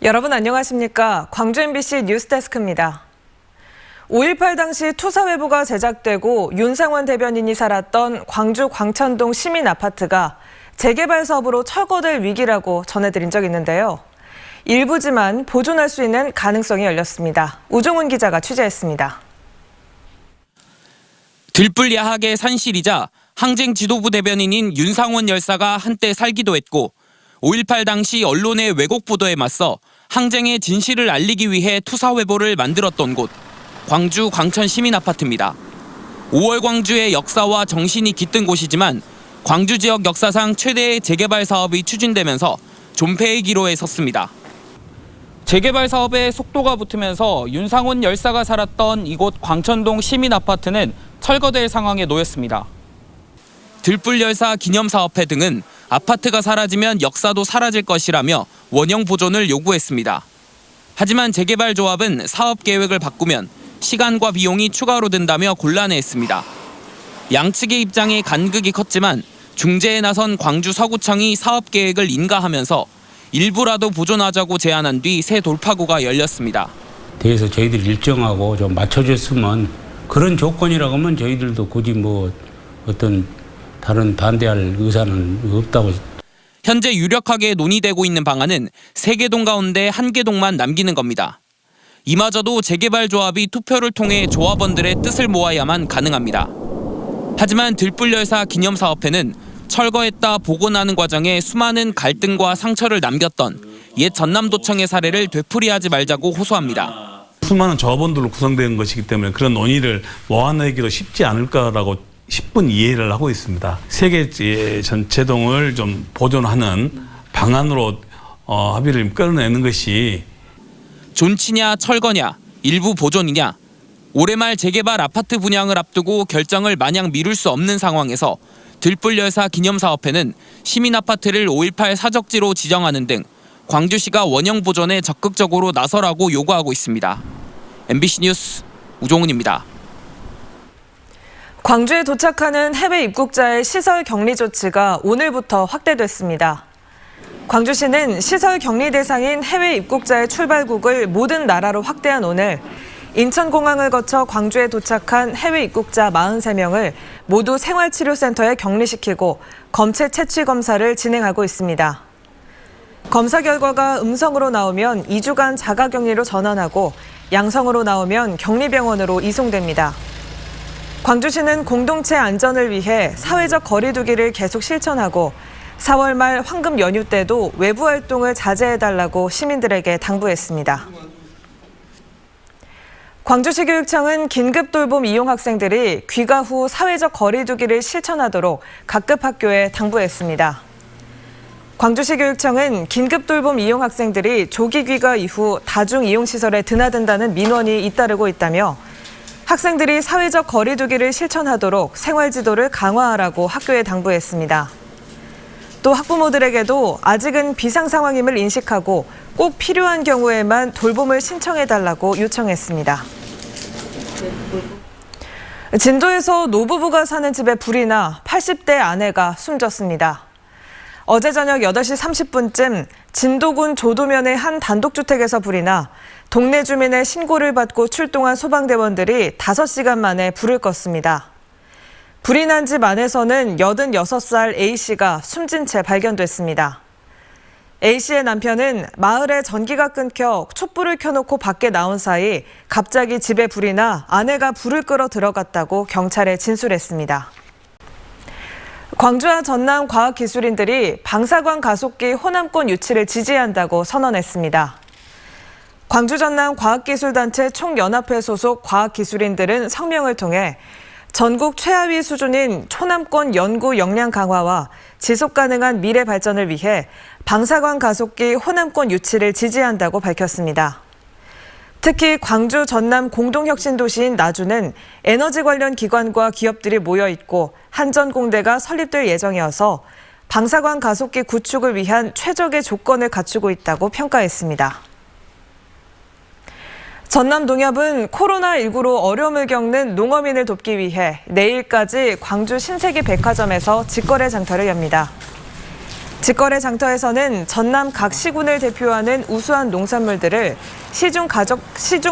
여러분 안녕하십니까? 광주 MBC 뉴스데스크입니다. 5.18 당시 투사회보가 제작되고 윤상원 대변인이 살았던 광주 광천동 시민 아파트가 재개발 사업으로 철거될 위기라고 전해드린 적이 있는데요. 일부지만 보존할 수 있는 가능성이 열렸습니다. 우종훈 기자가 취재했습니다. 들불 야학의 산실이자 항쟁 지도부 대변인인 윤상원 열사가 한때 살기도 했고 5.18 당시 언론의 왜곡 보도에 맞서 항쟁의 진실을 알리기 위해 투사회보를 만들었던 곳, 광주 광천 시민 아파트입니다. 5월 광주의 역사와 정신이 깃든 곳이지만 광주 지역 역사상 최대의 재개발 사업이 추진되면서 존폐의 기로에 섰습니다. 재개발 사업에 속도가 붙으면서 윤상원 열사가 살았던 이곳 광천동 시민 아파트는 철거될 상황에 놓였습니다. 들불 열사 기념사업회 등은 아파트가 사라지면 역사도 사라질 것이라며 원형 보존을 요구했습니다. 하지만 재개발 조합은 사업 계획을 바꾸면 시간과 비용이 추가로 든다며 곤란해했습니다. 양측의 입장에 간극이 컸지만 중재에 나선 광주 서구청이 사업 계획을 인가하면서 일부라도 보존하자고 제안한 뒤 새 돌파구가 열렸습니다. 대해서 저희들이 일정하고 좀 맞춰줬으면 그런 조건이라고 하면 저희들도 굳이 어떤 다른 반대할 의사는 없다고. 현재 유력하게 논의되고 있는 방안은 3개 동 가운데 1개 동만 남기는 겁니다. 이마저도 재개발 조합이 투표를 통해 조합원들의 뜻을 모아야만 가능합니다. 하지만 들불 열사 기념사업회는 철거했다 복원하는 과정에 수많은 갈등과 상처를 남겼던 옛 전남도청의 사례를 되풀이하지 말자고 호소합니다. 수많은 조합원들로 구성된 것이기 때문에 그런 논의를 모아내기도 쉽지 않을까라고 10분 이해를 하고 있습니다. 세계 전체동을 좀 보존하는 방안으로 합의를 끌어내는 것이 존치냐 철거냐, 일부 보존이냐. 올해 말 재개발 아파트 분양을 앞두고 결정을 마냥 미룰 수 없는 상황에서 들불 열사 기념사업회는 시민 아파트를 5.18 사적지로 지정하는 등 광주시가 원형 보존에 적극적으로 나서라고 요구하고 있습니다. MBC 뉴스 우종훈입니다. 광주에 도착하는 해외 입국자의 시설 격리 조치가 오늘부터 확대됐습니다. 광주시는 시설 격리 대상인 해외 입국자의 출발국을 모든 나라로 확대한 오늘 인천공항을 거쳐 광주에 도착한 해외 입국자 43명을 모두 생활치료센터에 격리시키고 검체 채취 검사를 진행하고 있습니다. 검사 결과가 음성으로 나오면 2주간 자가격리로 전환하고 양성으로 나오면 격리병원으로 이송됩니다. 광주시는 공동체 안전을 위해 사회적 거리 두기를 계속 실천하고 4월 말 황금 연휴 때도 외부 활동을 자제해달라고 시민들에게 당부했습니다. 광주시 교육청은 긴급 돌봄 이용 학생들이 귀가 후 사회적 거리 두기를 실천하도록 각급 학교에 당부했습니다. 광주시 교육청은 긴급 돌봄 이용 학생들이 조기 귀가 이후 다중 이용시설에 드나든다는 민원이 잇따르고 있다며 학생들이 사회적 거리 두기를 실천하도록 생활지도를 강화하라고 학교에 당부했습니다. 또 학부모들에게도 아직은 비상 상황임을 인식하고 꼭 필요한 경우에만 돌봄을 신청해달라고 요청했습니다. 진도에서 노부부가 사는 집에 불이 나 80대 아내가 숨졌습니다. 어제 저녁 8시 30분쯤 진도군 조도면의 한 단독주택에서 불이 나 동네 주민의 신고를 받고 출동한 소방대원들이 5시간 만에 불을 껐습니다. 불이 난 집 안에서는 86살 A씨가 숨진 채 발견됐습니다. A씨의 남편은 마을에 전기가 끊겨 촛불을 켜놓고 밖에 나온 사이 갑자기 집에 불이 나 아내가 불을 끌어 들어갔다고 경찰에 진술했습니다. 광주와 전남 과학기술인들이 방사광 가속기 호남권 유치를 지지한다고 선언했습니다. 광주 전남 과학기술단체 총연합회 소속 과학기술인들은 성명을 통해 전국 최하위 수준인 호남권 연구 역량 강화와 지속 가능한 미래 발전을 위해 방사광 가속기 호남권 유치를 지지한다고 밝혔습니다. 특히 광주 전남 공동혁신도시인 나주는 에너지 관련 기관과 기업들이 모여 있고 한전공대가 설립될 예정이어서 방사광 가속기 구축을 위한 최적의 조건을 갖추고 있다고 평가했습니다. 전남농협은 코로나19로 어려움을 겪는 농어민을 돕기 위해 내일까지 광주 신세계 백화점에서 직거래 장터를 엽니다. 직거래 장터에서는 전남 각 시군을 대표하는 우수한 농산물들을 시중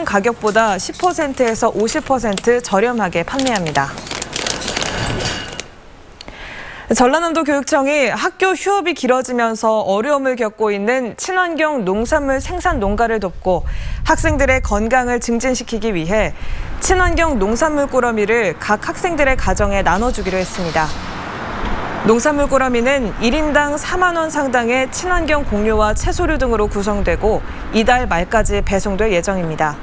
가격보다 10%에서 50% 저렴하게 판매합니다. 전라남도 교육청이 학교 휴업이 길어지면서 어려움을 겪고 있는 친환경 농산물 생산 농가를 돕고 학생들의 건강을 증진시키기 위해 친환경 농산물 꾸러미를 각 학생들의 가정에 나눠주기로 했습니다. 농산물 꾸러미는 1인당 4만 원 상당의 친환경 곡류와 채소류 등으로 구성되고 이달 말까지 배송될 예정입니다.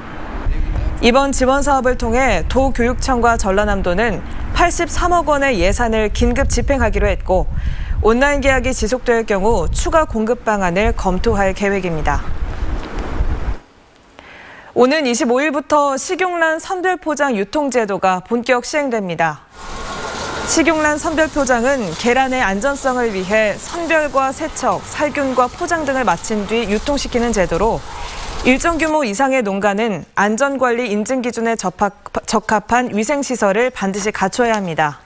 이번 지원 사업을 통해 도교육청과 전라남도는 83억 원의 예산을 긴급 집행하기로 했고 온라인 계약이 지속될 경우 추가 공급 방안을 검토할 계획입니다. 오는 25일부터 식용란 선별포장 유통제도가 본격 시행됩니다. 식용란 선별포장은 계란의 안전성을 위해 선별과 세척, 살균과 포장 등을 마친 뒤 유통시키는 제도로 일정 규모 이상의 농가는 안전관리 인증 기준에 적합한 위생시설을 반드시 갖춰야 합니다.